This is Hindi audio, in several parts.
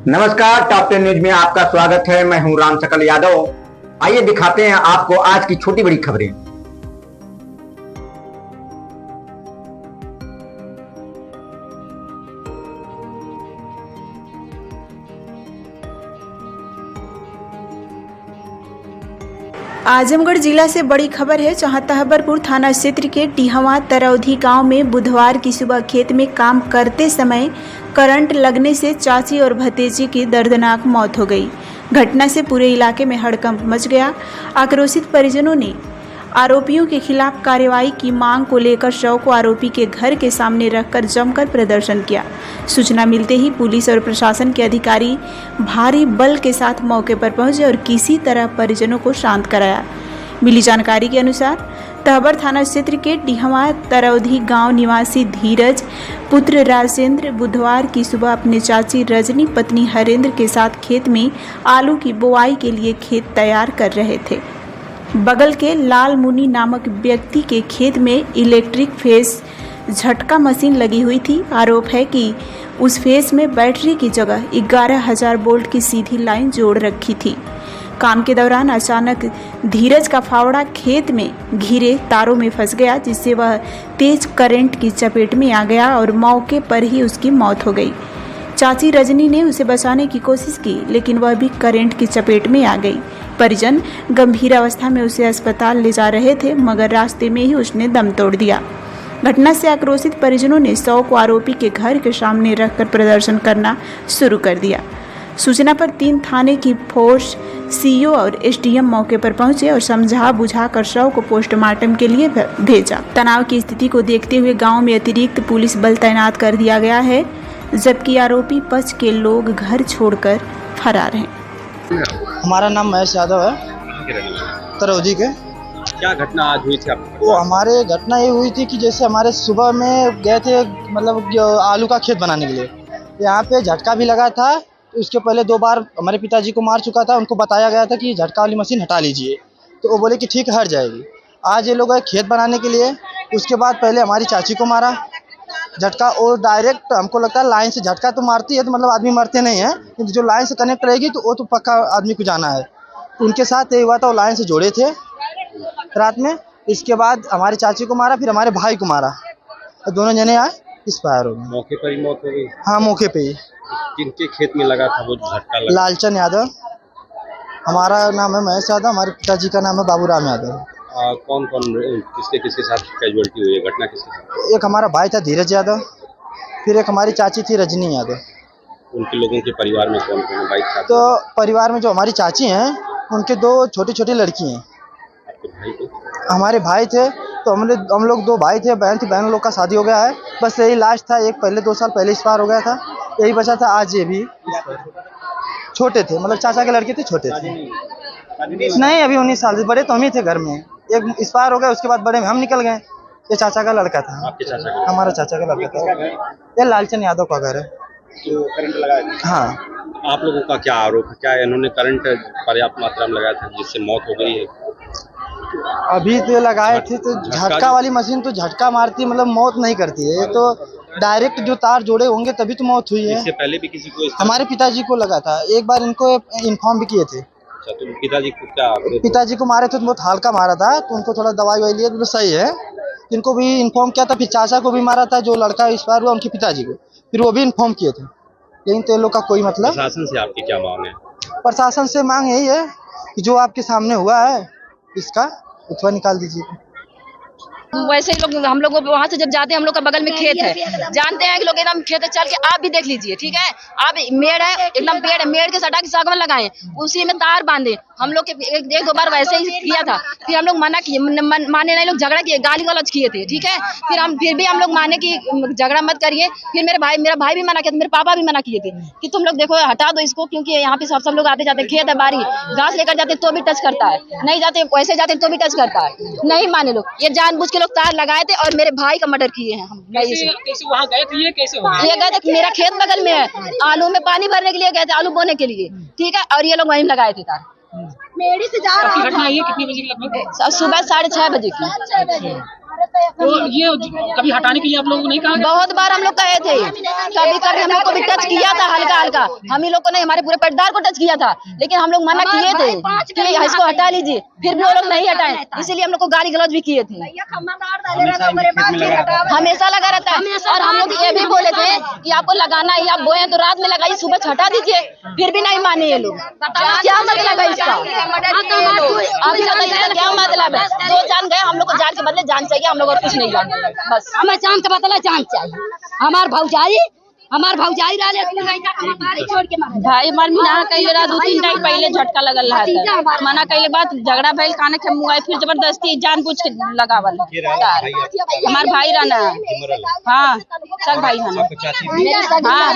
नमस्कार, टॉप 10 न्यूज में आपका स्वागत है। मैं हूं राम सकल यादव। आइए दिखाते हैं आपको आज की छोटी बड़ी खबरें। आजमगढ़ जिला से बड़ी खबर है, जहां तहबरपुर थाना क्षेत्र के टिहवा तरौधी गांव में बुधवार की सुबह खेत में काम करते समय करंट लगने से चाची और भतीजी की दर्दनाक मौत हो गई। घटना से पूरे इलाके में हड़कंप मच गया। आक्रोशित परिजनों ने आरोपियों के खिलाफ कार्रवाई की मांग को लेकर शव को आरोपी के घर के सामने रखकर जमकर प्रदर्शन किया। सूचना मिलते ही पुलिस और प्रशासन के अधिकारी भारी बल के साथ मौके पर पहुंचे और किसी तरह परिजनों को शांत कराया। मिली जानकारी के अनुसार तहबर थाना क्षेत्र के टिहवा तरौधी गांव निवासी धीरज पुत्र राजेंद्र बुधवार की सुबह अपने चाची रजनी पत्नी हरेंद्र के साथ खेत में आलू की बुआई के लिए खेत तैयार कर रहे थे। बगल के लाल मुनि नामक व्यक्ति के खेत में इलेक्ट्रिक फेस झटका मशीन लगी हुई थी। आरोप है कि उस फेस में बैटरी की जगह 11,000 वोल्ट की सीधी लाइन जोड़ रखी थी। काम के दौरान अचानक धीरज का फावड़ा खेत में घिरे तारों में फंस गया, जिससे वह तेज करंट की चपेट में आ गया और मौके पर ही उसकी मौत हो गई। चाची रजनी ने उसे बचाने की कोशिश की, लेकिन वह भी करंट की चपेट में आ गई। परिजन गंभीर अवस्था में उसे अस्पताल ले जा रहे थे, मगर रास्ते में ही उसने दम तोड़ दिया। घटना से आक्रोशित परिजनों ने शव को आरोपी के घर के सामने रखकर प्रदर्शन करना शुरू कर दिया। सूचना पर 3 थाने की फोर्स, सीओ और एसडीएम मौके पर पहुंचे और समझा बुझाकर शव को पोस्टमार्टम के लिए भेजा। तनाव की स्थिति को देखते हुए गांव में अतिरिक्त पुलिस बल तैनात कर दिया गया है, जबकि आरोपी पक्ष के लोग घर छोड़कर फरार हैं। हमारा नाम महेश यादव है, तरौधी के। क्या घटना आज हुई थी आपको? वो हमारे घटना ये हुई थी कि जैसे हमारे सुबह में गए थे, मतलब आलू का खेत बनाने के लिए। यहाँ पे झटका भी लगा था। उसके पहले 2 बार हमारे पिताजी को मार चुका था। उनको बताया गया था कि झटका वाली मशीन हटा लीजिए, तो वो बोले कि ठीक है, हट जाएगी। आज ये लोग गए खेत बनाने के लिए। उसके बाद पहले हमारी चाची को मारा झटका, और डायरेक्ट हमको लगता है लाइन से झटका तो मारती है तो मतलब आदमी मरते नहीं है, क्योंकि जो लाइन से कनेक्ट रहेगी तो वो तो पक्का आदमी को जाना है। उनके साथ ये हुआ था, वो लाइन से जोड़े थे रात में। इसके बाद हमारी चाची को मारा, फिर हमारे भाई को मारा, दोनों जने आए एक्सपायर हो गए। मौके पर ही मौत हो गई? हाँ, मौके पे ही। किनके खेत में लगा था वो झटका लगा? लालचंद यादव। हमारा नाम है महेश यादव, हमारे पिताजी का नाम है बाबूराम यादव। कौन कौन किसके साथ कैजुअलिटी हुई है? घटना किसके साथ? एक हमारा भाई था धीरज यादव, फिर एक हमारी चाची थी रजनी यादव। उनके लोगों के परिवार में कौन कौन भाई था? तो परिवार में जो हमारी चाची हैं, उनके 2 छोटी छोटी लड़की हैं। आपके भाई को? हमारे भाई थे, तो हम लोग 2 भाई थे, बहन थी। बहन लोग का शादी हो गया है, बस यही लास्ट था। एक पहले 2 साल पहले एक्सपायर हो गया था, यही बचा था। आज ये भी छोटे थे, मतलब चाचा के लड़के थे, छोटे थे। नहीं, अभी 19 साल से। बड़े तो हम ही थे घर में। एक एक्सपायर हो गया, उसके बाद बड़े में हम निकल गए। ये चाचा का लड़का था। आपके चाचा का? हमारा चाचा का लड़का था। ये लालचंद यादव का घर है। तो करंट लगा? हाँ। आप लोगों का क्या आरोप है? क्या इन्होंने करंट पर्याप्त मात्रा में लगाया था जिससे मौत हो गई है? अभी तो लगाए थे, तो झटका वाली मशीन तो झटका मारती है, मतलब मौत नहीं करती है। ये तो डायरेक्ट जो तार जोड़े होंगे तभी तो मौत हुई है। इससे पहले भी किसी को? हमारे पिताजी को लगा था, एक बार इनको इन्फॉर्म भी किए थे। अच्छा, तो पिताजी को क्या? पिताजी को मारे थे तो बहुत हल्का मारा था, तो उनको थोड़ा दवाई ववाई लिए तो सही है। इनको भी इन्फॉर्म किया था। फिर चाचा को भी मारा था, जो लड़का एक्सपायर हुआ उनके पिताजी को, फिर वो भी इन्फॉर्म किए थे। लेकिन तो लोग का कोई मतलब। प्रशासन से आपकी क्या मांग है? प्रशासन से मांग यही है कि जो आपके सामने हुआ है, इसका उत्तर निकाल दीजिए। वैसे ही लोग, हम लोग वहाँ से जब जाते हैं, हम लोग का बगल में खेत है, जानते हैं कि लोग एकदम खेत है, चल के आप भी देख लीजिए, ठीक है। आप मेड़ है, एकदम पेड़ है, मेड़ के सटा के सागवन लगाए, उसी में तार बांधे। हम लोग के 1-2 बार वैसे ही किया था, फिर हम लोग मना किए, माने नहीं, लोग झगड़ा किए, गाली गलौज किए थे, ठीक है। फिर भी हम लोग माने कि झगड़ा मत करिए। फिर मेरा भाई भी मना किया था, मेरे पापा भी मना किए थे कि तुम लोग देखो, हटा दो इसको, क्योंकि यहाँ पे सब लोग आते जाते, खेत है, बारी घास लेकर जाते तो भी टच करता है, नहीं जाते वैसे जाते तो भी टच करता है। नहीं माने लोग, ये जानबूझ के लोग तार लगाए थे और मेरे भाई का मर्डर किए हैं। हम कैसे वहाँ गए थे? ये कैसे हो गया? ये गए थे, मेरा खेत बगल में है, आलू में पानी भरने के लिए गए थे, आलू बोने के लिए, ठीक है। और ये लोग वहीं लगाए थे तार। मेरी से जा रहा था। घटना ये कितने बजे लगभग? सुबह 6:30 बजे की। तो ये कभी हटाने के लिए आप लोगों को नहीं कहा? बहुत बार हम लोग कहे थे, कभी कभी हम लोग को भी टच किया था हल्का हल्का, हम ही लोग को नहीं, हमारे पूरे पेटदार को टच किया था, लेकिन हम लोग मना किए थे कि इसको हटा लीजिए, फिर भी वो लोग नहीं हटाए, इसीलिए हम लोग को गाली गलौज भी किए थे। हमेशा लगा रहता है, और हम लोग ये भी बोले थे कि आपको लगाना है, आप बोए तो रात में लगाइए, सुबह हटा दीजिए, फिर भी नहीं माने ये लोग। क्या मतलब है इसका? आप बताइए क्या मतलब है? जो जान गए, हम लोग को जान के बदले जान चाहिए, हम लोग और कुछ नहीं जानते, बस हमें जान के बदला जान चाहिए। हमार भौजाई रहले छोड़ के मारे भाई मर ना कइले रहा, 2-3 टाइम पहले झटका लगल रहा था, मना कइले बात झगड़ा भइल, खाने के मुंह फिर जबरदस्ती जानबूझ के लगावल। हमार भाई रहना, हाँ सब भाई रहना, हाँ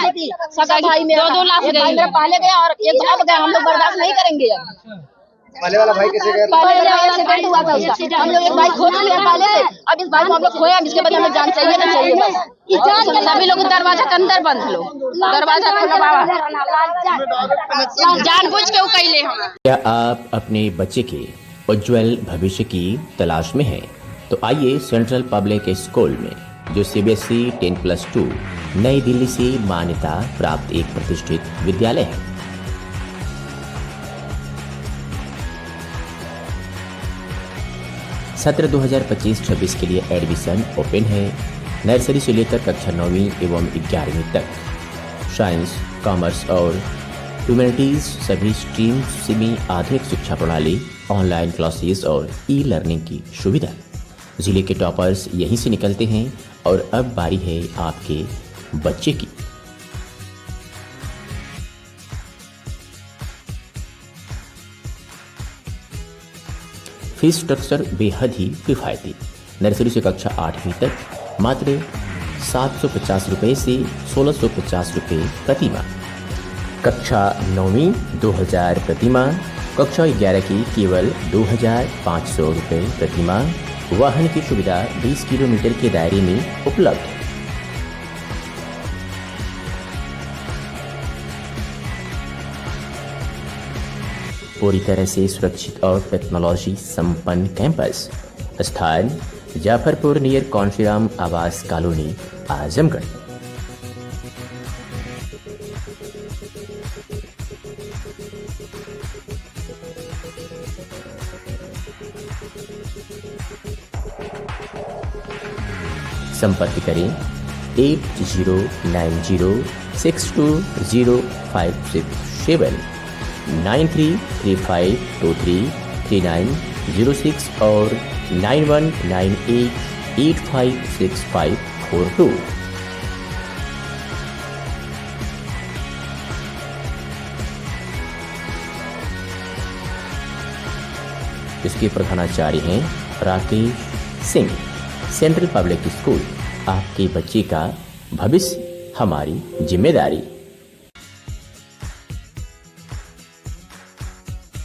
सब भाई में 2-2 लाख गए पहले गया और एक अब गया, हम लोग बर्दाश्त नहीं करेंगे। अब पहले वाला भाई कैसे गया? पहले एक्सीडेंट हुआ था उसका, हम लोग एक बाइक खो चुके हैं पहले से, अब इस बाइक को हम लोग खोए, अब इसके बाद हमें जान चाहिए ना चाहिए बस। सभी लोग दरवाजा के अंदर बंद लो, दरवाजा खोलो बाबा, जानबूझ के उकइले हम। क्या आप अपने बच्चे के उज्जवल भविष्य की तलाश में हैं? तो आइए सेंट्रल पब्लिक स्कूल में, जो CBSE 10+2 नई दिल्ली से मान्यता प्राप्त एक प्रतिष्ठित विद्यालय है। सत्र 2025-26 के लिए एडमिशन ओपन है। नर्सरी से लेकर कक्षा 9वीं एवं 11वीं तक साइंस, कॉमर्स और ह्यूमैनिटीज सभी स्ट्रीम सेमी आधुनिक शिक्षा प्रणाली, ऑनलाइन क्लासेस और ई-लर्निंग की सुविधा। जिले के टॉपर्स यहीं से निकलते हैं और अब बारी है आपके बच्चे की। फीस स्ट्रक्चर बेहद ही किफायती। नर्सरी से कक्षा 8वीं तक मात्र 750 रुपये से 1650 रुपये प्रति माह, कक्षा 9वीं 2000 प्रति माह, कक्षा 11 की केवल 2500 रुपये प्रति माह। वाहन की सुविधा 20 किलोमीटर के दायरे में उपलब्ध है। पूरी तरह से सुरक्षित और टेक्नोलॉजी संपन्न कैंपस, स्थान जाफरपुर नियर कौनसीराम आवास कॉलोनी, आजमगढ़। संपर्क करें 8090620567 9335233906 और 9198856542। इसके प्रधानाचार्य हैं Rakesh Singh. Central public school, आपके बच्चे का भविष्य हमारी जिम्मेदारी।